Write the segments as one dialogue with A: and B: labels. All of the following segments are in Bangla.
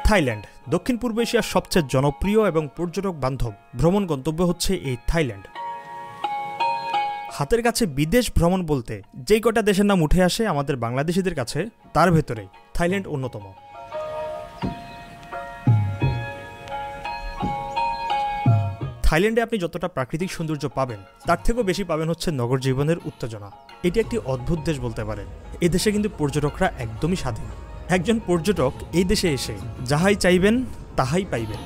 A: থাইল্যান্ড দক্ষিণ পূর্ব এশিয়ার সবচেয়ে জনপ্রিয় এবং পর্যটক বান্ধব ভ্রমণ গন্তব্য হচ্ছে এই থাইল্যান্ড। হাতের কাছে বিদেশ ভ্রমণ বলতে যেই কটা দেশের নাম উঠে আসে আমাদের বাংলাদেশিদের কাছে, তার ভেতরে থাইল্যান্ড অন্যতম। থাইল্যান্ডে আপনি যতটা প্রাকৃতিক সৌন্দর্য পাবেন, তার থেকেও বেশি পাবেন হচ্ছে নগর জীবনের উত্তেজনা। এটি একটি অদ্ভুত দেশ বলতে পারেন। এই দেশে কিন্তু পর্যটকরা একদমই স্বাধীন। একজন পর্যটক এই দেশে এসে যাহাই চাইবেন তাহাই পাইবেন।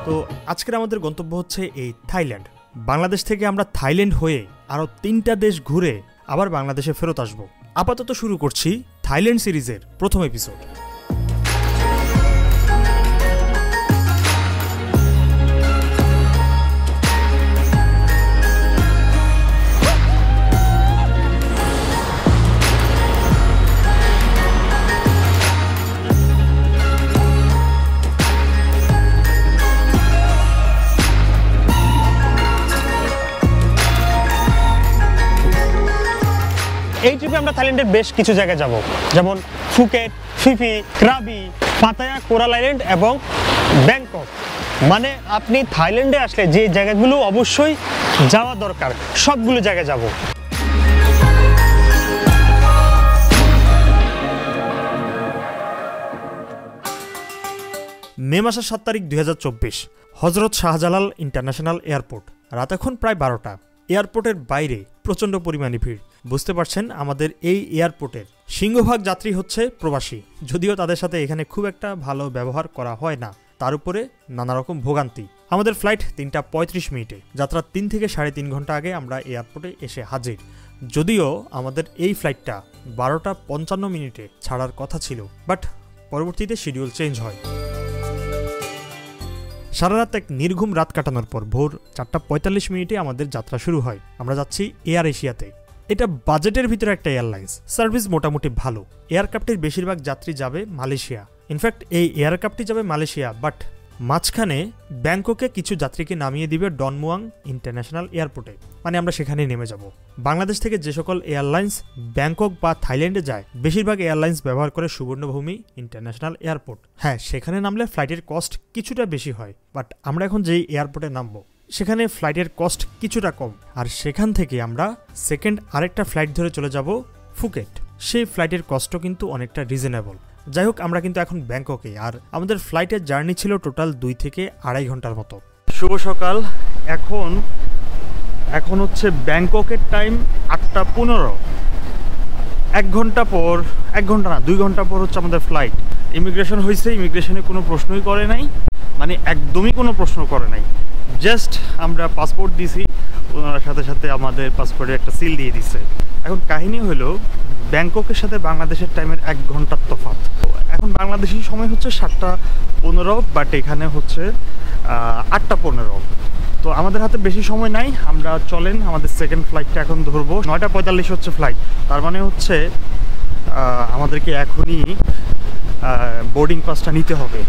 A: তো আজকের আমাদের গন্তব্য হচ্ছে এই থাইল্যান্ড। বাংলাদেশ থেকে আমরা থাইল্যান্ড হয়ে আরও 3টা দেশ ঘুরে আবার বাংলাদেশে ফেরত আসব। আপাতত শুরু করছি থাইল্যান্ড সিরিজের প্রথম এপিসোড।
B: এই ট্রিপে আমরা থাইল্যান্ডের বেশ কিছু জায়গায় যাব, যেমন Phuket, Phi Phi, Krabi, Pattaya, coral island এবং ব্যাংকক। মানে আপনি থাইল্যান্ডে আসলে যে জায়গাগুলো অবশ্যই যাওয়া দরকার, সবগুলো জায়গায় যাব।
A: মে মাসের 7 তারিখ 2024, হজরত শাহজালাল ইন্টারন্যাশনাল এয়ারপোর্ট। রাত এখন প্রায় 12টা। এয়ারপোর্টের বাইরে প্রচণ্ড পরিমাণে ভিড়। বুঝতে পারছেন, আমাদের এই এয়ারপোর্টের সিংহভাগ যাত্রী হচ্ছে প্রবাসী, যদিও তাদের সাথে এখানে খুব একটা ভালো ব্যবহার করা হয় না। তার উপরে নানা রকম ভোগান্তি। আমাদের ফ্লাইট 3টা 35 মিনিটে। যাত্রার 3 থেকে 3.5 ঘন্টা আগে আমরা এয়ারপোর্টে এসে হাজির। যদিও আমাদের এই ফ্লাইটটা 12টা 55 মিনিটে ছাড়ার কথা ছিল, বাট পরবর্তীতে শিডিউল চেঞ্জ হয়। সারা রাত এক নির্ঘুম রাত কাটানোর পর ভোর 4টা 45 মিনিটে আমাদের যাত্রা শুরু হয়। আমরা যাচ্ছি এয়ার এশিয়াতে। এটা বাজেটের ভিতরে একটা এয়ারলাইন্স। সার্ভিস মোটামুটি ভালো। এয়ারক্রাফটের বেশিরভাগ যাত্রী যাবে মালয়েশিয়া। ইনফ্যাক্ট এই এয়ারক্রাফটটি যাবে মালয়েশিয়া, বাট মাঝখানে ব্যাংককে কিছু যাত্রীকে নামিয়ে দিবে ডন মুয়াং ইন্টারন্যাশনাল এয়ারপোর্টে। মানে আমরা সেখানে নেমে যাব। বাংলাদেশ থেকে যে সকল এয়ারলাইন্স ব্যাংকক বা থাইল্যান্ডে যায়, বেশিরভাগ এয়ারলাইন্স ব্যবহার করে সুবর্ণভূমি ইন্টারন্যাশনাল এয়ারপোর্ট। হ্যাঁ, সেখানে নামলে ফ্লাইটের কস্ট কিছুটা বেশি হয়, বাট আমরা এখন যেই এয়ারপোর্টে নামবো সেখানে ফ্লাইটের কস্ট কিছুটা কম। আর সেখান থেকে আমরা সেকেন্ড আরেকটা ফ্লাইট ধরে চলে যাব ফুকেট। সেই ফ্লাইটের কস্টও কিন্তু অনেকটা রিজনেবল। যাই হোক, আমরা কিন্তু এখন ব্যাংককে। আর আমাদের ফ্লাইটের জার্নি ছিল টোটাল 2 থেকে 2.5 ঘন্টার মতো। শুভ সকাল। এখন হচ্ছে ব্যাংককের টাইম 8টা 15। 1 ঘন্টা পর, 1 ঘন্টা না 2 ঘন্টা পর হচ্ছে আমাদের ফ্লাইট। ইমিগ্রেশন হয়েছে। ইমিগ্রেশনে কোনো প্রশ্নই করে নাই, মানে একদমই কোনো প্রশ্ন করে নাই। জাস্ট আমরা পাসপোর্ট দিছি, ওনার সাথে সাথে আমাদের পাসপোর্টে একটা সিল দিয়ে দিচ্ছে। এখন কাহিনী হলো, ব্যাংককের সাথে বাংলাদেশের টাইমের 1 ঘন্টার তফাৎ। এখন বাংলাদেশি সময় হচ্ছে 7টা 15, বাট এখানে হচ্ছে 8টা 15। তো আমাদের হাতে বেশি সময় নাই। আমরা চলেন আমাদের সেকেন্ড ফ্লাইটটা এখন ধরবো। 9টা 45 হচ্ছে ফ্লাইট। তার মানে হচ্ছে আমাদেরকে এখনই বোর্ডিং পাসটা নিতে হবে।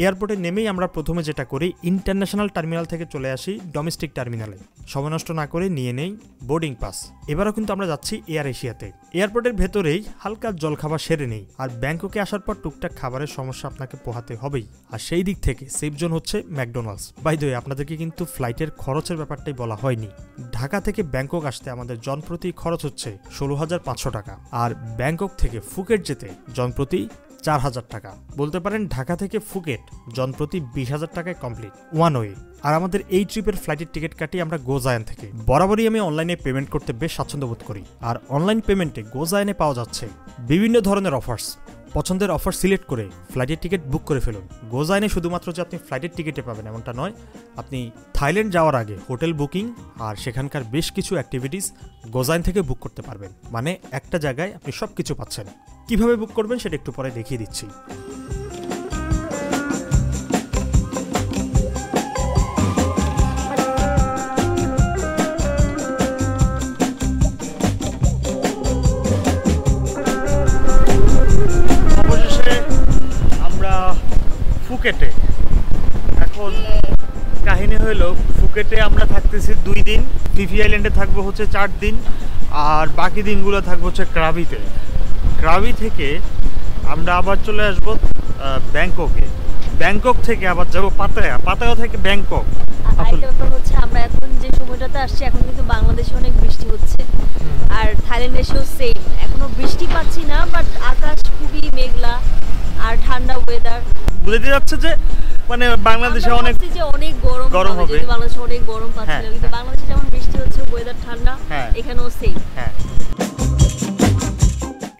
A: এয়ারপোর্টে নেমেই আমরা প্রথমে যেটা করি, ইন্টারন্যাশনাল টার্মিনাল থেকে চলে আসি ডোমেস্টিক টার্মিনালে। সময় নষ্ট না করে নিয়ে নেই বোর্ডিং পাস। এবারও কিন্তু আমরা যাচ্ছি এয়ার এশিয়াতে। এয়ারপোর্টের ভেতরেই হালকা জলখাবার সেরে নেই। আর ব্যাংককে আসার পর টুকটাক খাবারের সমস্যা আপনাকে পোহাতে হবেই। আর সেই দিক থেকে সেফ জোন হচ্ছে ম্যাকডোনাল্ডস। বাই দ্য ওয়ে, আপনাদেরকে কিন্তু ফ্লাইটের খরচের ব্যাপারটাই বলা হয়নি। ঢাকা থেকে ব্যাংকক আসতে আমাদের জনপ্রতি খরচ হচ্ছে 16,500 টাকা। আর ব্যাংকক থেকে ফুকেট যেতে জনপ্রতি 4,000 টাকা। বলতে পারেন ঢাকা থেকে ফুকেট জনপ্রতি 20,000 টাকায় কমপ্লিট ওয়ান ওয়ে। আর আমাদের এই ট্রিপের ফ্লাইটের টিকিট কাটি আমরা গোজায়ান থেকে। বরাবরই আমি অনলাইনে পেমেন্ট করতে বেশ স্বাচ্ছন্দ্য বোধ করি। আর অনলাইন পেমেন্টে গোজায়ানে পাওয়া যাচ্ছে বিভিন্ন ধরনের অফার্স। পছন্দের অফার সিলেক্ট করে ফ্লাইটের টিকিট বুক করে ফেলুন। গোজায়ানে শুধুমাত্র যে আপনি ফ্লাইটের টিকিটে পাবেন এমনটা নয়, আপনি থাইল্যান্ড যাওয়ার আগে হোটেল বুকিং আর সেখানকার বেশ কিছু অ্যাক্টিভিটিস গোজায়ান থেকে বুক করতে পারবেন। মানে একটা জায়গায় আপনি সব কিছু পাচ্ছেন। কিভাবে বুক করবেন সেটা একটু পরে দেখিয়ে দিচ্ছি। অবশেষে আমরা ফুকেটে। এখন কাহিনী হলো, ফুকেটে আমরা থাকতেছি 2 দিন, ফিফি আইল্যান্ডে থাকবো হচ্ছে 4 দিন, আর বাকি দিনগুলো থাকবো হচ্ছে ক্রাবিতে। ক্রাবি থেকে আমরা আবার চলে আসবো ব্যাংককে, ব্যাংকক থেকে আবার যাব পাতায়া, পাতায়া থেকে ব্যাংকক।
C: আরেকটা ব্যাপার হচ্ছে আমরা এখন যে সময়টাতে আসছি এখন কিন্তু বাংলাদেশে অনেক বৃষ্টি হচ্ছে, আর থাইল্যান্ডে এসেও সেম, এখনো বৃষ্টি পাচ্ছি না, বাট আকাশ খুবই মেঘলা আর ঠান্ডা ওয়েদার।
A: বুঝতে যাচ্ছে যে মানে বাংলাদেশে অনেক
C: যে অনেক গরম হবে, যদি বাংলাদেশে অনেক গরম পাচ্ছিল, কিন্তু বাংলাদেশে যেমন বৃষ্টি হচ্ছে ওয়েদার ঠান্ডা, এখানেও সেম।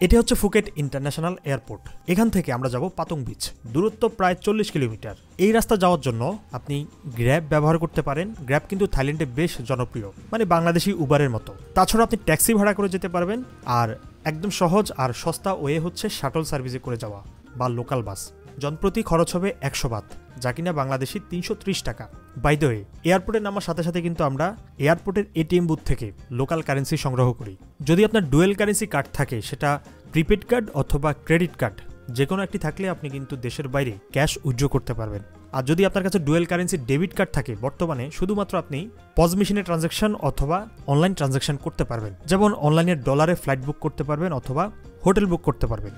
A: এটি হচ্ছে ফুকেট ইন্টারন্যাশনাল এয়ারপোর্ট। এখান থেকে আমরা যাব পাতং বিচ, দূরত্ব প্রায় 40 কিলোমিটার। এই রাস্তা যাওয়ার জন্য আপনি গ্র্যাব ব্যবহার করতে পারেন। গ্র্যাব কিন্তু থাইল্যান্ডে বেশ জনপ্রিয়, মানে বাংলাদেশি উবারের মতো। তাছাড়া আপনি ট্যাক্সি ভাড়া করে যেতে পারবেন, আর একদম সহজ আর সস্তা ওয়ে হচ্ছে শাটল সার্ভিসে করে যাওয়া বা লোকাল বাস। জনপ্রতি খরচ হবে 100 বাত, যা কিনা বাংলাদেশি 330 টাকা। বাই দ্য ওয়ে, এয়ারপোর্টে নামার সাথে সাথে কিন্তু আমরা এয়ারপোর্টের এটিএম বুথ থেকে লোকাল কারেন্সি সংগ্রহ করি। যদি আপনার ডুয়েল কারেন্সি কার্ড থাকে, সেটা প্রিপেড কার্ড অথবা ক্রেডিট কার্ড, যে কোনো একটি থাকলে আপনি কিন্তু দেশের বাইরে ক্যাশ উইথড্র করতে পারবেন। আর যদি আপনার কাছে ডুয়েল কারেন্সি ডেবিট কার্ড থাকে, বর্তমানে শুধুমাত্র আপনি পজ মেশিনে ট্রানজ্যাকশন অথবা অনলাইন ট্রানজ্যাকশন করতে পারবেন। যেমন অনলাইনে ডলারে ফ্লাইট বুক করতে পারবেন অথবা হোটেল বুক করতে পারবেন।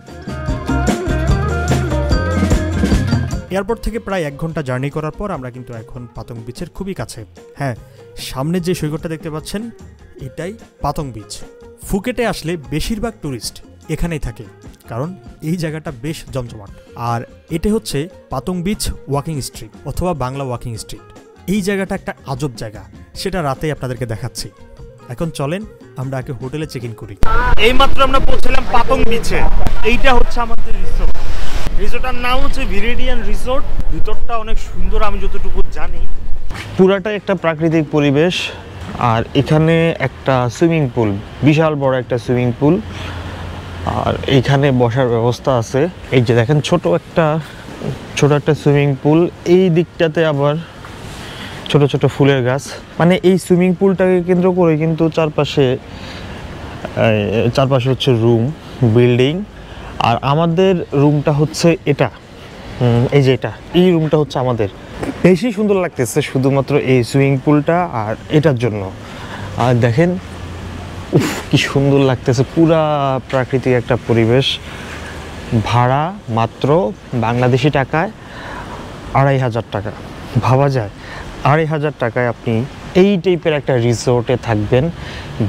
A: এয়ারপোর্ট থেকে প্রায় 1 ঘন্টা জার্নি করার পর আমরা কিন্তু এখন পাতং বিচের খুবই কাছে। হ্যাঁ, সামনে যে সৈকতটা দেখতে পাচ্ছেন এটাই পাতং বিচ। ফুকেটে আসলে বেশিরভাগ ট্যুরিস্ট এখানেই থাকে, কারণ এই জায়গাটা বেশ জমজমাট। আর এটা হচ্ছে পাতং বিচ ওয়াকিং স্ট্রিট অথবা বাংলা ওয়াকিং স্ট্রিট। এই জায়গাটা একটা আজব জায়গা, সেটা রাতেই আপনাদেরকে দেখাচ্ছি। এখন চলেন আমরা আগে হোটেলে চেক ইন করি। এইমাত্র আমরা পৌঁছলাম পাতং বিচে। এইটা হচ্ছে আমাদের রিসোর্ট। রিসোর্টের নাম হচ্ছে ভিরেডিয়ান রিসোর্ট। ভিতরটা অনেক সুন্দর, আমি যতটুকু জানি।
B: পুরাটাই একটা প্রাকৃতিক পরিবেশ, আর এখানে একটা সুইমিং পুল, বিশাল বড় একটা সুইমিং পুল, আর এইখানে বসার ব্যবস্থা আছে। এই যে দেখেন ছোট একটা সুইমিং পুল, এই দিকটাতে আবার ছোট ছোট ফুলের গাছ। মানে এই সুইমিং পুলটাকে কেন্দ্র করে কিন্তু চারপাশে হচ্ছে রুম, বিল্ডিং। আর আমাদের রুমটা হচ্ছে এটা, এই যে এই রুমটা হচ্ছে আমাদের। বেশি সুন্দর লাগতেছে শুধুমাত্র এই সুইমিং পুলটা আর এটার জন্য। আর দেখেন কি সুন্দর লাগতেছে, পুরা প্রাকৃতিক একটা পরিবেশ। ভাড়া মাত্র বাংলাদেশি টাকায় 2500 টাকা। ভাবা যায় 2500 টাকায় আপনি এই টাইপের একটা রিসোর্টে থাকবেন।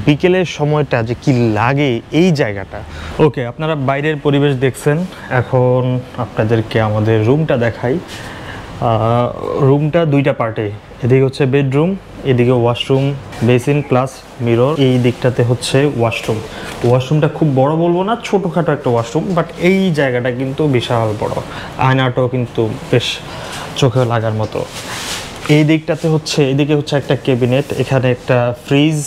B: বিকেলের সময়টা যে কি লাগে এই জায়গাটা। ওকে, আপনারা বাইরের পরিবেশ দেখছেন, এখন আপনাদেরকে আমাদের রুমটা দেখাই। রুমটা 2টা পার্টে, এদিকে হচ্ছে বেডরুম, এদিকে ওয়াশরুম, বেসিন প্লাস মিরর। এই দিকটাতে হচ্ছে ওয়াশরুম। ওয়াশরুমটা খুব বড় বলবো না, ছোটোখাটো একটা ওয়াশরুম, বাট এই জায়গাটা কিন্তু বিশাল বড়। আয়নাটাও কিন্তু বেশ চোখে লাগার মতো। এই দিকটাতে হচ্ছে, এদিকে হচ্ছে একটা ক্যাবিনেট, এখানে একটা ফ্রিজ,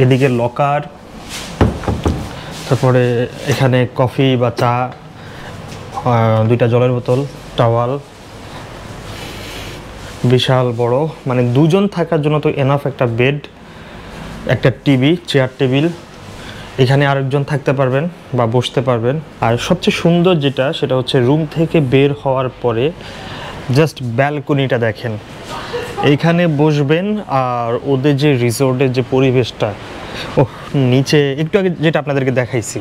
B: এদিকে লকার, তারপরে এখানে কফি বা চা, 2টা জলের বোতল, টাওয়াল। বিশাল বড়, মানে 2 জন থাকার জন্য তো এনাফ। একটা বেড, একটা টিভি, চেয়ার টেবিল, এখানে আরেকজন থাকতে পারবেন বা বসতে পারবেন। আর সবচেয়ে সুন্দর যেটা, সেটা হচ্ছে রুম থেকে বের হওয়ার পরে জাস্ট ব্যালকনিটা দেখেন, এইখানে বসবেন। আর ওদের যে রিসোর্টের যে পরিবেশটা, নিচে একটু আগে যেটা আপনাদেরকে দেখাইছি,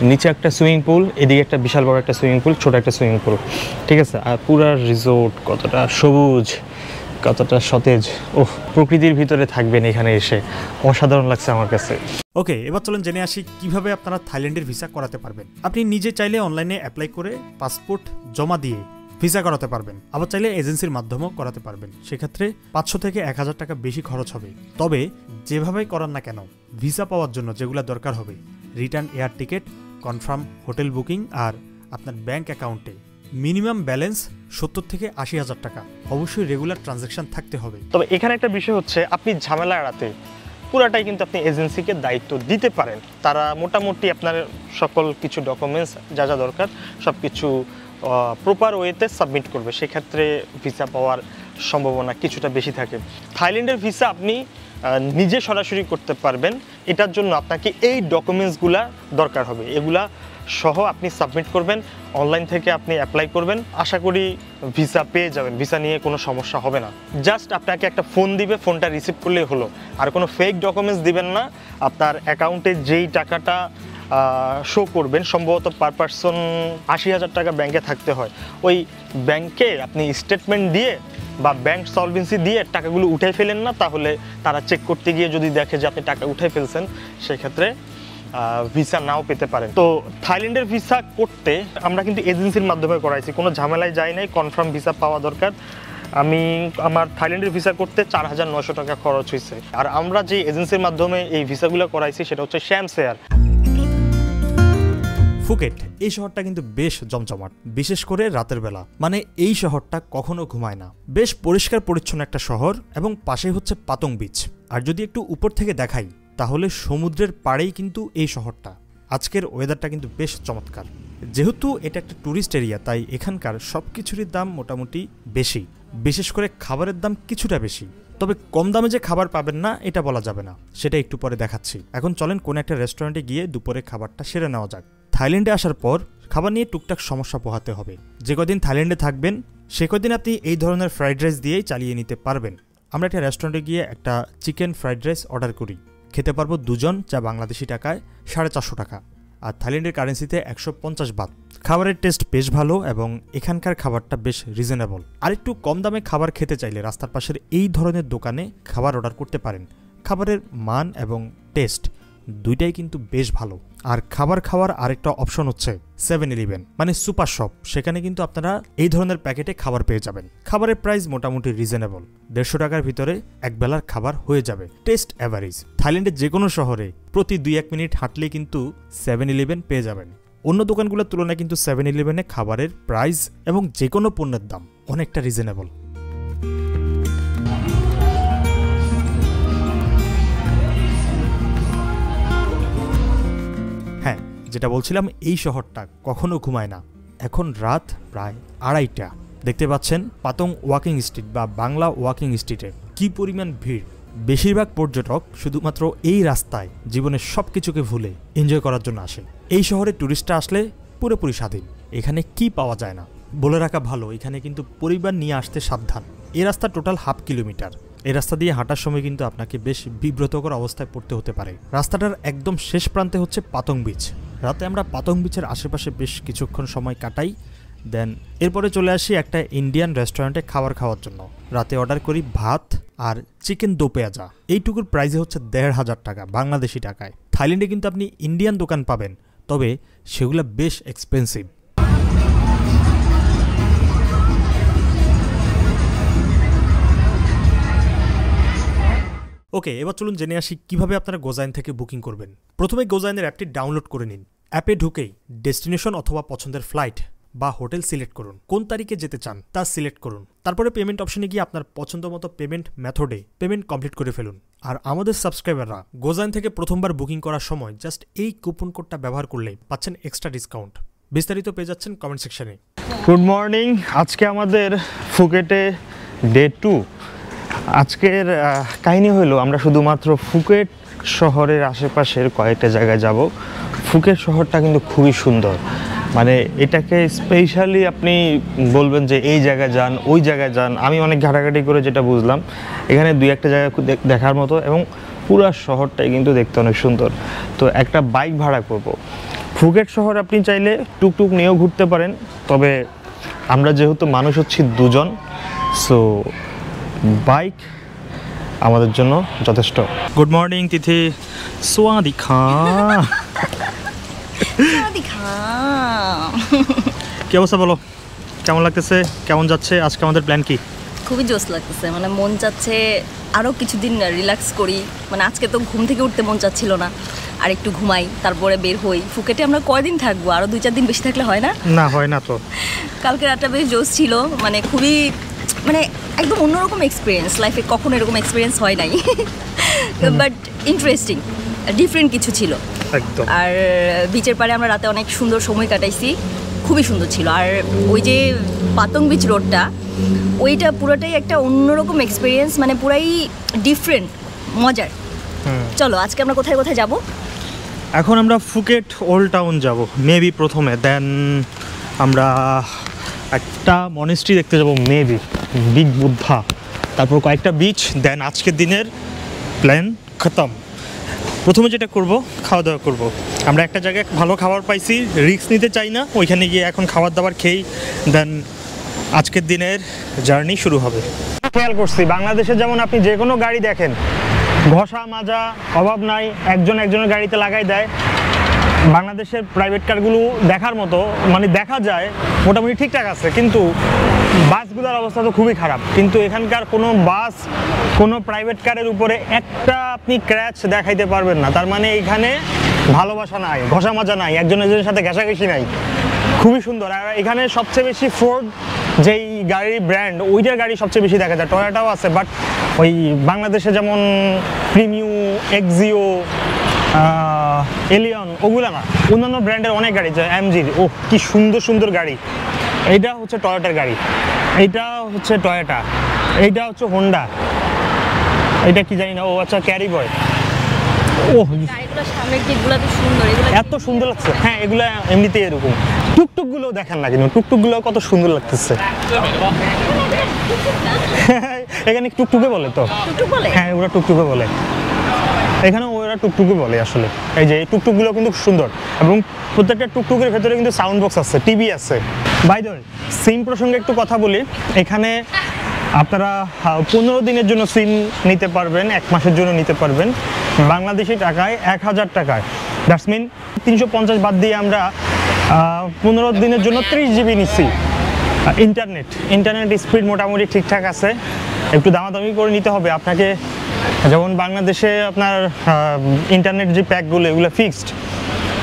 B: নিচে একটা সুইমিং পুল, এদিকে একটা বিশাল বড় একটা সুইমিং পুল, ছোট একটা সুইমিং পুল, ঠিক আছে। আর পুরা রিসোর্ট কতটা সবুজ, কতটা সতেজ। প্রকৃতির ভিতরে থাকবেন এখানে এসে, অসাধারণ লাগছে আমার কাছে।
A: ওকে, এবার চলুন জেনে আসি কিভাবে আপনারা থাইল্যান্ডের ভিসা করাতে পারবেন। আপনি নিজে চাইলে অনলাইনে অ্যাপ্লাই করে পাসপোর্ট জমা দিয়ে ভিসা করাতে পারবেন, আবার চাইলে এজেন্সির মাধ্যমেও করাতে পারবেন। সেক্ষেত্রে 500 থেকে 1000 টাকা বেশি খরচ হবে। তবে যেভাবেই করান না কেন, ভিসা পাওয়ার জন্য যেগুলো দরকার হবে, return air ticket, confirm hotel booking, আর আপনার ব্যাংক অ্যাকাউন্টে মিনিমাম ব্যালেন্স 70 থেকে 80,000 টাকা। অবশ্যই রেগুলার ট্রানজ্যাকশন থাকতে হবে।
B: তবে এখানে একটা বিষয় হচ্ছে, আপনি ঝামেলা এড়াতে পুরাটাই কিন্তু আপনি এজেন্সিকে দায়িত্ব দিতে পারেন। তারা মোটামুটি আপনার সকল কিছু ডকুমেন্টস যা যা দরকার সব কিছু প্রপার ওয়েতে সাবমিট করবে। সেক্ষেত্রে ভিসা পাওয়ার সম্ভাবনা কিছুটা বেশি থাকে। থাইল্যান্ডের ভিসা আপনি নিজে সরাসরি করতে পারবেন, এটার জন্য আপনাকে এই ডকুমেন্টসগুলা দরকার হবে। এগুলা সহ আপনি সাবমিট করবেন, অনলাইন থেকে আপনি অ্যাপ্লাই করবেন। আশা করি ভিসা পেয়ে যাবেন, ভিসা নিয়ে কোনো সমস্যা হবে না। জাস্ট আপনাকে একটা ফোন দিবে, ফোনটা রিসিভ করলেই হলো। আর কোনো ফেক ডকুমেন্টস দিবেন না। আপনার অ্যাকাউন্টে যেই টাকাটা শো করবেন, সম্ভবত পার পারসন 80,000 টাকা ব্যাংকে থাকতে হয়। ওই ব্যাংকে আপনি স্টেটমেন্ট দিয়ে বা ব্যাংক সলভেন্সি দিয়ে টাকাগুলো উঠাই ফেলেন না, তাহলে তারা চেক করতে গিয়ে যদি দেখে যে আপনি টাকা উঠাই ফেলছেন, সেক্ষেত্রে ভিসা নাও পেতে পারেন। তো থাইল্যান্ডের ভিসা করতে আমরা কিন্তু এজেন্সির মাধ্যমে করাইছি, কোনো ঝামেলায় যাই নাই, কনফার্ম ভিসা পাওয়া দরকার। আমার থাইল্যান্ডের ভিসা করতে 4,900 টাকা খরচ হয়েছে। আর আমরা যে এজেন্সির মাধ্যমে এই ভিসাগুলো করাইছি সেটা হচ্ছে শ্যামস এয়ার।
A: ফুকেট এই শহরটা কিন্তু বেশ জমজমাট, বিশেষ করে রাতের বেলা। মানে এই শহরটা কখনো ঘুমায় না। বেশ পরিষ্কার পরিচ্ছন্ন একটা শহর এবং পাশেই হচ্ছে পাতং বিচ। আর যদি একটু উপর থেকে দেখাই তাহলে সমুদ্রের পাড়েই কিন্তু এই শহরটা। আজকের ওয়েদারটা কিন্তু বেশ চমৎকার। যেহেতু এটা একটা ট্যুরিস্ট এরিয়া, তাই এখানকার সব কিছুরই দাম মোটামুটি বেশি, বিশেষ করে খাবারের দাম কিছুটা বেশি। তবে কম দামে যে খাবার পাবেন না এটা বলা যাবে না, সেটা একটু পরে দেখাচ্ছি। এখন চলেন কোন একটা রেস্টুরেন্টে গিয়ে দুপুরে খাবারটা সেরে নেওয়া যাক। থাইল্যান্ডে আসার পর খাবার নিয়ে টুকটাক সমস্যা পোহাতে হবে। যে কদিন থাইল্যান্ডে থাকবেন সে কদিন আপনি এই ধরনের ফ্রাইড রাইস দিয়েই চালিয়ে নিতে পারবেন। আমরা একটা রেস্টুরেন্টে গিয়ে একটা চিকেন ফ্রাইড রাইস অর্ডার করি, খেতে পারবো দুজন, যা বাংলাদেশি টাকায় 450 টাকা, আর থাইল্যান্ডের কারেন্সিতে 150 বাত। খাবারের টেস্ট বেশ ভালো এবং এখানকার খাবারটা বেশ রিজনেবল। আর একটু কম দামে খাবার খেতে চাইলে রাস্তার পাশের এই ধরনের দোকানে খাবার অর্ডার করতে পারেন। খাবারের মান এবং টেস্ট দুইটাই কিন্তু বেশ ভালো। আর খাবার খাওয়ার আরেকটা অপশন হচ্ছে 7-Eleven, মানে সুপার শপ। সেখানে কিন্তু আপনারা এই ধরনের প্যাকেটে খাবার পেয়ে যাবেন। খাবারের প্রাইস মোটামুটি রিজনেবল, 150 টাকার ভিতরে একবেলার খাবার হয়ে যাবে। Test average. থাইল্যান্ডের যে কোনো শহরে প্রতি 2-1 মিনিট হাঁটলে কিন্তু 7-Eleven পেয়ে যাবেন। অন্য দোকানগুলোর তুলনায় কিন্তু 7-Eleven-এ খাবারের প্রাইস এবং যে কোনো পণ্যের দাম অনেকটা রিজনেবল। হ্যাঁ, যেটা বলছিলাম, এই শহরটা কখনো ঘুমায় না। এখন রাত প্রায় 2:30টা। দেখতে পাচ্ছেন পাতং ওয়াকিং স্ট্রিট বা বাংলা ওয়াকিং স্ট্রিটে কি পরিমাণ ভিড়। বেশিরভাগ পর্যটক শুধুমাত্র এই রাস্তায় জীবনের সব কিছুকে ভুলে এনজয় করার জন্য আসে। এই শহরে ট্যুরিস্টরা আসলে পুরোপুরি স্বাধীন, এখানে কি পাওয়া যায় না। বলে রাখা ভালো, এখানে কিন্তু পরিবার নিয়ে আসতে সাবধান। এই রাস্তা টোটাল 1/2 কিলোমিটার। এই রাস্তা দিয়ে হাঁটার সময় কিন্তু আপনাকে বেশ বিব্রতকর অবস্থায় পড়তে হতে পারে। রাস্তাটার একদম শেষ প্রান্তে হচ্ছে পাতং বিচ। রাতে আমরা পাতং বিচের আশেপাশে বেশ কিছুক্ষণ সময় কাটাই, দেন এরপরে চলে আসি একটা ইন্ডিয়ান রেস্টুরেন্টে খাবার খাওয়ার জন্য। রাতে অর্ডার করি ভাত আর চিকেন দো পেঁয়াজা। এইটুকুর প্রাইসে হচ্ছে 1,500 টাকা বাংলাদেশি টাকায়। থাইল্যান্ডে কিন্তু আপনি ইন্ডিয়ান দোকান পাবেন, তবে সেগুলো বেশ এক্সপেন্সিভ। ওকে, এবার চলুন জেনে আসি কিভাবে আপনারা গোজাইন থেকে বুকিং করবেন। প্রথমে গোজাইনের অ্যাপটি ডাউনলোড করে নিন। অ্যাপে ঢুকেই ডেস্টিনেশন অথবা পছন্দের ফ্লাইট বা হোটেল সিলেক্ট করুন। কোন তারিখে যেতে চান তা সিলেক্ট করুন। তারপরে পেমেন্ট অপশনে গিয়ে আপনার পছন্দ মতো পেমেন্ট মেথডে পেমেন্ট কমপ্লিট করে ফেলুন। আর আমাদের সাবস্ক্রাইবাররা গোজাইন থেকে প্রথমবার বুকিং করার সময় জাস্ট এই কুপন কোডটা ব্যবহার করলেই পাচ্ছেন এক্সট্রা ডিসকাউন্ট। বিস্তারিত পেয়ে যাচ্ছেন কমেন্ট সেকশনে।
B: Good morning. আজকে আমাদের ফুকেটে ডে 2। আজকের কাহিনী হলো আমরা শুধুমাত্র ফুকেট শহরের আশেপাশের কয়েকটা জায়গায় যাব। ফুকেট শহরটা কিন্তু খুবই সুন্দর, মানে এটাকে স্পেশালি আপনি বলবেন যে এই জায়গায় যান, ওই জায়গায় যান। আমি অনেক ঘাটাঘাটি করে যেটা বুঝলাম, এখানে 2-1টা জায়গা দেখার মতো এবং পুরো শহরটাই কিন্তু দেখতে অনেক সুন্দর। তো একটা বাইক ভাড়া করব। ফুকেট শহর আপনি চাইলে টুকটুক নিয়েও ঘুরতে পারেন, তবে আমরা যেহেতু মানুষ হচ্ছি 2 জন, সো বাইক আমাদের জন্য যথেষ্ট। গুড মর্নিং তিথি। সোয়াদিখা। কি অবস্থা বলো, কেমন লাগতেছে, কেমন যাচ্ছে আজকে আমাদের প্ল্যান কি?
C: খুবই জোস লাগতেছে, মানে মন চাচ্ছে আরও কিছুদিন রিল্যাক্স করি। মানে আজকে তো ঘুম থেকে উঠতে মন চাচ্ছিল না, আর একটু ঘুমাই তারপরে বের হই। ফুকেটে আমরা কয়দিন থাকবো? আরও 2-4 দিন বেশি থাকলে হয় না?
B: না, হয় না তো।
C: কালকে রাতটা বেশ জোস ছিল, মানে খুবই মানে একদম অন্যরকম এক্সপিরিয়েন্স। লাইফে কখনো এরকম এক্সপিরিয়েন্স হয় নাই, বাট ইন্টারেস্টিং, ডিফারেন্ট কিছু ছিল
B: একদম।
C: আর বিচের পাড়ে আমরা রাতে অনেক সুন্দর সময় কাটাইছি, খুবই সুন্দর ছিল। আর ওই যে পাতং বিচ রোডটা, ওইটা পুরোটাই একটা অন্যরকম এক্সপিরিয়েন্স, মানে পুরাই ডিফারেন্ট, মজার। চলো আজকে আমরা কোথায় কোথায় যাব?
B: এখন আমরা ফুকেট ওল্ড টাউন যাব মেবি প্রথমে, দেন আমরা একটা মনেস্ট্রি দেখতে যাব মেবি, বিগ বুদ্ধা, তারপর কয়েকটা বিচ, দেন আজকের দিনের প্ল্যান খতম।
A: প্রথমে যেটা করব, খাওয়া দাওয়া করব। আমরা একটা জায়গায় ভালো খাবার পাইছি, রিস্ক নিতে চাই না, ওইখানে গিয়ে এখন খাবার দাবার খেয়েই দেন আজকের দিনের জার্নি শুরু হবে।
B: খেয়াল করছি বাংলাদেশে যেমন আপনি যে কোনো গাড়ি দেখেন, ঘষা মাজা অভাব নাই, একজন একজনের গাড়িতে লাগাই দেয়। বাংলাদেশের প্রাইভেট কারগুলো দেখার মতো, মানে দেখা যায় মোটামুটি ঠিকঠাক আছে, কিন্তু বাসগুলোর অবস্থা তো খুবই খারাপ। কিন্তু এখানকার কোনো বাস, কোনো প্রাইভেট কারের উপরে একটা আপনি ক্র্যাচ দেখাইতে পারবেন না। তার মানে এখানে ভালোবাসা নাই, ঘষা মাজা নাই, একজন একজনের সাথে ঘেঁষাঘেঁষি নাই, খুবই সুন্দর। আর এখানে সবচেয়ে বেশি ফোর্ড যেই গাড়ির ব্র্যান্ড, ওইটার গাড়ি সবচেয়ে বেশি দেখা যায়। টয়োটাও আছে, বাট ওই বাংলাদেশে যেমন প্রিমিউ, এক্সিও, এলিয়ন, ওগুলো না, অন্যান্য ব্র্যান্ডের অনেক গাড়ি, যে এমজির, ও কি সুন্দর সুন্দর গাড়ি। এইটা হচ্ছে টয়োটার গাড়ি, এইটা হচ্ছে টয়োটা, এইটা হচ্ছে হোন্ডা, এইটা কি জানি না, ও আচ্ছা ক্যারি বয়। ও
C: গাড়িগুলো সামনের দিকগুলো তো সুন্দর, এগুলো
B: এত সুন্দর লাগছে। হ্যাঁ, এগুলো এমনিতেই এরকম। টুকটুকগুলো দেখেন না কিন্তু, টুকটুকগুলো কত সুন্দর লাগতেছে। এখানে টুকটুকে বলে তো?
C: টুকটুক বলে?
B: হ্যাঁ, ওরা টুকটুকে বলে, এখানে ওরা টুকটুকে বলে আসলে। এই যে এই টুকটুকগুলো কিন্তু সুন্দর, এবং প্রত্যেকটা টুকটুকের ভেতরে কিন্তু সাউন্ড বক্স আছে, টিভি আছে। বাই দ্য ওয়ে, সিম প্রসঙ্গে একটু কথা বলি। এখানে আপনারা 15 দিনের জন্য সিম নিতে পারবেন, 1 মাসের জন্য নিতে পারবেন, বাংলাদেশি টাকায় 1000 টাকায়। দ্যাটস মিন 350 বাদ দিয়ে আমরা 15 দিনের জন্য 30 জিবি নিচ্ছি। ইন্টারনেট স্পিড মোটামুটি ঠিকঠাক আছে, একটু দামাদামি করে নিতে হবে আপনাকে। যেমন বাংলাদেশে আপনার ইন্টারনেট যে প্যাকগুলো, এগুলো ফিক্সড,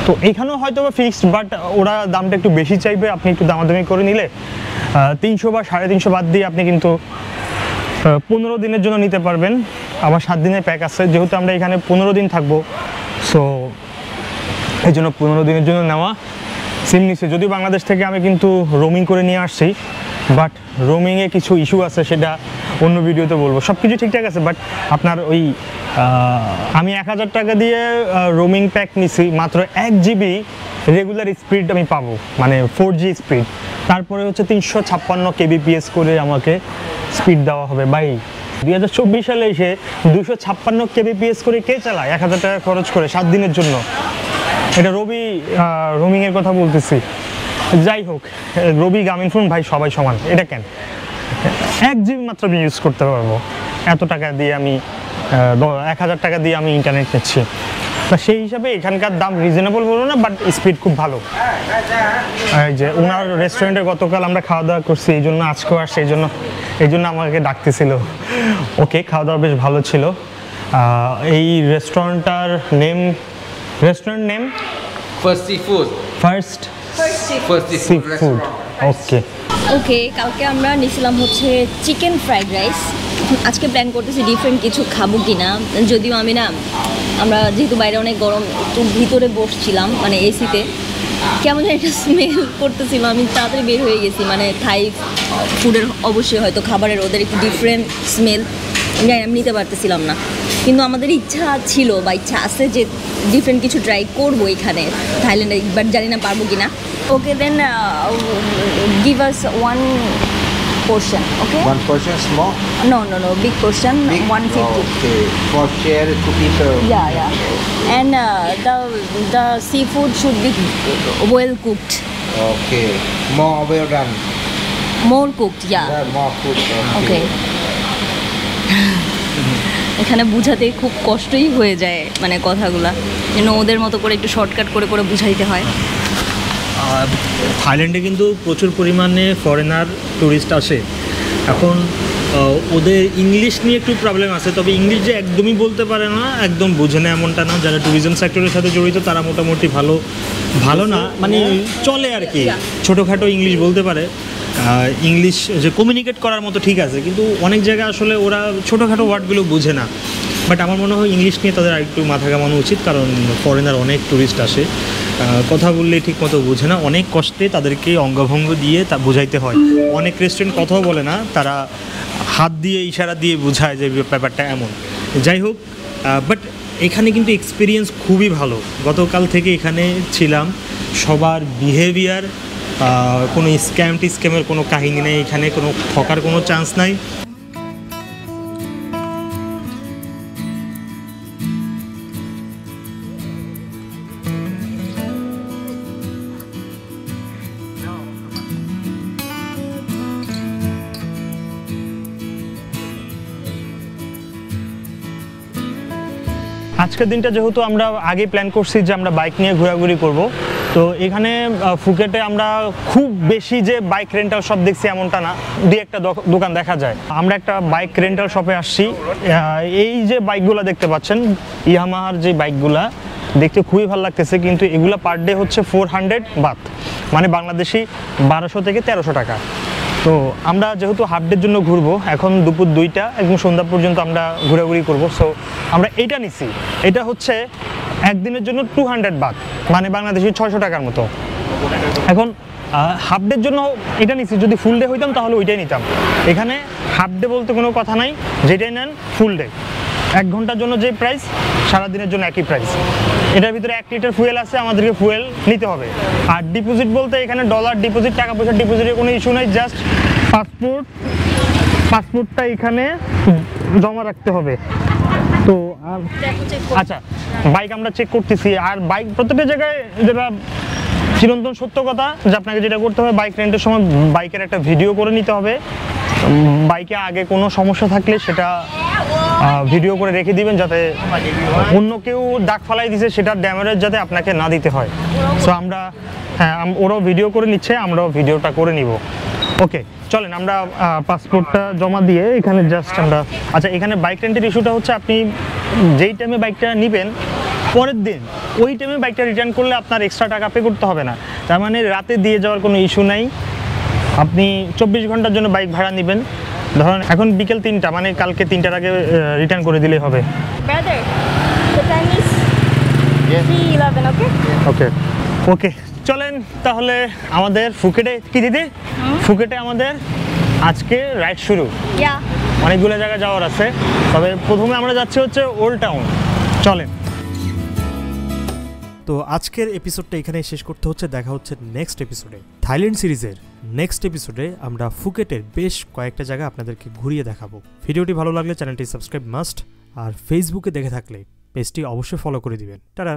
B: তো এইখানেও হয়তো বা ফিক্সড, বাট ওরা দামটা একটু বেশি চাইবে। আপনি একটু দামাদামি করে নিলে 300 বা 350 বাদ দিয়ে আপনি কিন্তু 15 দিনের জন্য নিতে পারবেন। আবার 7 দিনের প্যাক আছে, যেহেতু আমরা এখানে 15 দিন থাকবো, সো এই জন্য 15 দিনের জন্য নেওয়া সিম নিচ্ছে। যদিও বাংলাদেশ থেকে আমি কিন্তু রোমিং করে নিয়ে আসছি, বাট রোমিংয়ে কিছু ইস্যু আছে, সেটা অন্য ভিডিওতে বলবো। সব কিছু ঠিকঠাক আছে, বাট আপনার ওই আমি 1000 টাকা দিয়ে রোমিং প্যাক নিছি, মাত্র 1 জিবি রেগুলার স্পিড আমি পাবো, মানে 4G স্পিড। তারপরে হচ্ছে 356 kbps করে আমাকে স্পিড দেওয়া হবে। বাই 2024 সালে এসে 256 kbps করে কে চালায় 1000 টাকা খরচ করে 7 দিনের জন্য? এটা রবি রোমিংয়ের কথা বলতেছি। যাই হোক, রবি, গ্রামীণফোন, ভাই সবাই সমান। এটা কেন 1 জিবি মাত্র আমি ইউজ করতে পারবো? এত টাকা দিয়ে আমি 1000 টাকা দিয়ে আমি ইন্টারনেট নিচ্ছি, তা সেই হিসাবে এখানকার দাম রিজনেবল বলবো না, বাট স্পিড খুব ভালো। এই যে ওনার রেস্টুরেন্টে গতকাল আমরা খাওয়া দাওয়া করছি, এই জন্য আজকেও আসছে, এই জন্য আমাকে ডাকতেছিল। ওকে, খাওয়া দাওয়া বেশ ভালো ছিল। এই restaurant name
D: First Seafood.
B: First seafood. Okay,
C: কালকে আমরা নিয়েছিলাম হচ্ছে চিকেন ফ্রাইড রাইস। আজকে প্ল্যান করতেছি ডিফারেন্ট কিছু খাবো কিনা, যদিও আমরা যেহেতু বাইরে অনেক গরম, একটু ভিতরে বসছিলাম, মানে এসিতে, কেমন যেন একটা স্মেল করতেছিল, আমি তাড়াতাড়ি বের হয়ে গেছি। মানে থাই ফুডের অবশ্যই হয়তো খাবারের ওদের একটু ডিফারেন্ট স্মেল, আমি নিতে পারতেছিলাম না। কিন্তু আমাদের ইচ্ছা ছিল বা ইচ্ছা আছে যে ডিফারেন্ট কিছু ট্রাই করবো এখানে থাইল্যান্ডে, বাট জানি না পারবো কিনা। Okay, then give us 1 portion, okay?
D: 1 portion small?
C: No, big portion,
D: Big?
C: 150.
D: Okay. For share 2 people.
C: Yeah. And the seafood should be well cooked.
D: Okay. More well done.
C: More cooked, yeah.
D: More cooked.
C: Okay. এখানে বুঝাতে খুব কষ্টই হয়ে যায়, মানে কথাগুলা যেন ওদের মতো করে একটু শর্টকাট করে করে বুঝাইতে হয়।
A: থাইল্যান্ডে কিন্তু প্রচুর পরিমাণে ফরেনার ট্যুরিস্ট আসে। এখন ওদের ইংলিশ নিয়ে একটু প্রবলেম আছে, তবে ইংলিশ যে একদমই বলতে পারে না, একদম বোঝে না এমনটা না। যারা ট্যুরিজম সেক্টরের সাথে জড়িত তারা মোটামুটি ভালো না, মানে চলে আর কি, ছোটোখাটো ইংলিশ বলতে পারে। ইংলিশ যে কমিউনিকেট করার মতো ঠিক আছে, কিন্তু অনেক জায়গায় আসলে ওরা ছোটোখাটো ওয়ার্ডগুলো বোঝে না। বাট আমার মনে হয় ইংলিশ নিয়ে তাদের আরেকটু মাথা ঘামানো উচিত, কারণ ফরেনার অনেক ট্যুরিস্ট আসে, কথা বললে ঠিক মতো বোঝে না, অনেক কষ্টে তাদেরকে অঙ্গভঙ্গ দিয়ে তা বোঝাইতে হয়। অনেক রেস্টুরেন্ট কথাও বলে না, তারা হাত দিয়ে ইশারা দিয়ে বোঝায় যে ব্যাপারটা এমন। যাই হোক, বাট এখানে কিন্তু এক্সপিরিয়েন্স খুবই ভালো। গতকাল থেকে এখানে ছিলাম, সবার বিহেভিয়ার, কোনো স্ক্যামের কোনো কাহিনী নেই, এখানে কোনো ঠকার কোনো চান্স নাই।
B: আজকের দিনটা যেহেতু আমরা আগে প্ল্যান করছি যে আমরা বাইক নিয়ে ঘোরাঘুরি করব, তো এখানে ফুকেটে আমরা খুব বেশি যে বাইক রেন্টাল শপ দেখছি এমনটা না, দুই একটা দোকান দেখা যায়। আমরা একটা বাইক রেন্টাল শপে আসছি। এই যে বাইকগুলো দেখতে পাচ্ছেন, ইয়ামাহার যে বাইকগুলা দেখতে খুবই ভালো লাগতেছে, কিন্তু এগুলো পার ডে হচ্ছে 400 বাত, মানে বাংলাদেশি 1200 থেকে 1300 টাকা। তো আমরা যেহেতু হাফ ডের জন্য ঘুরবো, এখন দুপুর 2টা একদম সন্ধ্যা পর্যন্ত আমরা ঘোরাঘুরি করব, সো আমরা এইটা নিছি। এটা হচ্ছে একদিনের জন্য 200 বাত, মানে বাংলাদেশি 600 টাকার মতো। এখন হাফ ডের জন্য এটা নিছি, যদি ফুল ডে হইতাম তাহলে ওইটাই নিতাম। এখানে হাফ ডে বলতে কোনো কথা নাই, যেটাই নেন ফুল ডে। 1 ঘন্টার জন্য যে প্রাইস, সারাদিনের জন্য একই প্রাইস। এটার ভিতরে 1 লিটার ফুয়েল আছে, আমাদেরকে ফুয়েল নিতে হবে। আর ডিপোজিট বলতে এখানে ডলার ডিপোজিট, টাকা পয়সা ডিপোজিটের কোনো ইস্যু নেই, জাস্ট পাসপোর্টটা এখানে জমা রাখতে হবে। তো আচ্ছা, বাইক আমরা চেক করতেছি। আর বাইক প্রত্যেকটা জায়গায় যেটা চিরন্তন সত্য কথা যে আপনাকে যেটা করতে হবে, বাইক রেন্টের সময় বাইকের একটা ভিডিও করে নিতে হবে। বাইকে আগে কোনো সমস্যা থাকলে সেটা ভিডিও করে রেখে দিবেন, যাতে অন্য কেউ দাগ ফালাই দিছে সেটার ড্যামেজ যাতে আপনাকে না দিতে হয়। সো আমরা ওরাও ভিডিও করে নিচ্ছে, আমরাও ভিডিওটা করে নিব। ওকে, চলেন আমরা পাসপোর্টটা জমা দিয়ে এখানে জাস্ট আমরা, আচ্ছা এখানে বাইক রেন্টের ইস্যুটা হচ্ছে আপনি যেই টাইমে বাইকটা নেবেন পরের দিন ওই টাইমে বাইকটা রিটার্ন করলে আপনার এক্সট্রা টাকা পে করতে হবে না। তার মানে রাতে দিয়ে যাওয়ার কোনো ইস্যু নাই। আপনি 24 ঘন্টার জন্য বাইক ভাড়া নেবেন, ধরুন এখন বিকেল 3টা, মানে কালকে 3টার আগে রিটার্ন করে দিলেই হবে।
C: Brother, the time is 3:11, okay?
B: ওকে ওকে, চলেন তাহলে আমাদের ফুকেটে কি দিদি, ফুকেটে আমাদের আজকে রাইড শুরু। অনেকগুলো জায়গায় যাওয়ার আছে, তবে প্রথমে আমরা যাচ্ছি হচ্ছে ওল্ড টাউন। চলেন।
A: তো আজকের এপিসোডটা এখানেই শেষ করতে হচ্ছে, দেখা হচ্ছে নেক্সট এপিসোডে। থাইল্যান্ড সিরিজের নেক্সট এপিসোডে আমরা ফুকেটের বেশ কয়েকটা জায়গা আপনাদেরকে ঘুরিয়ে দেখাবো। ভিডিওটি ভালো লাগলে চ্যানেলটি সাবস্ক্রাইব মাস্ট, আর ফেসবুকে দেখে থাকলে পেজটি অবশ্যই ফলো করে দিবেন। টাটা।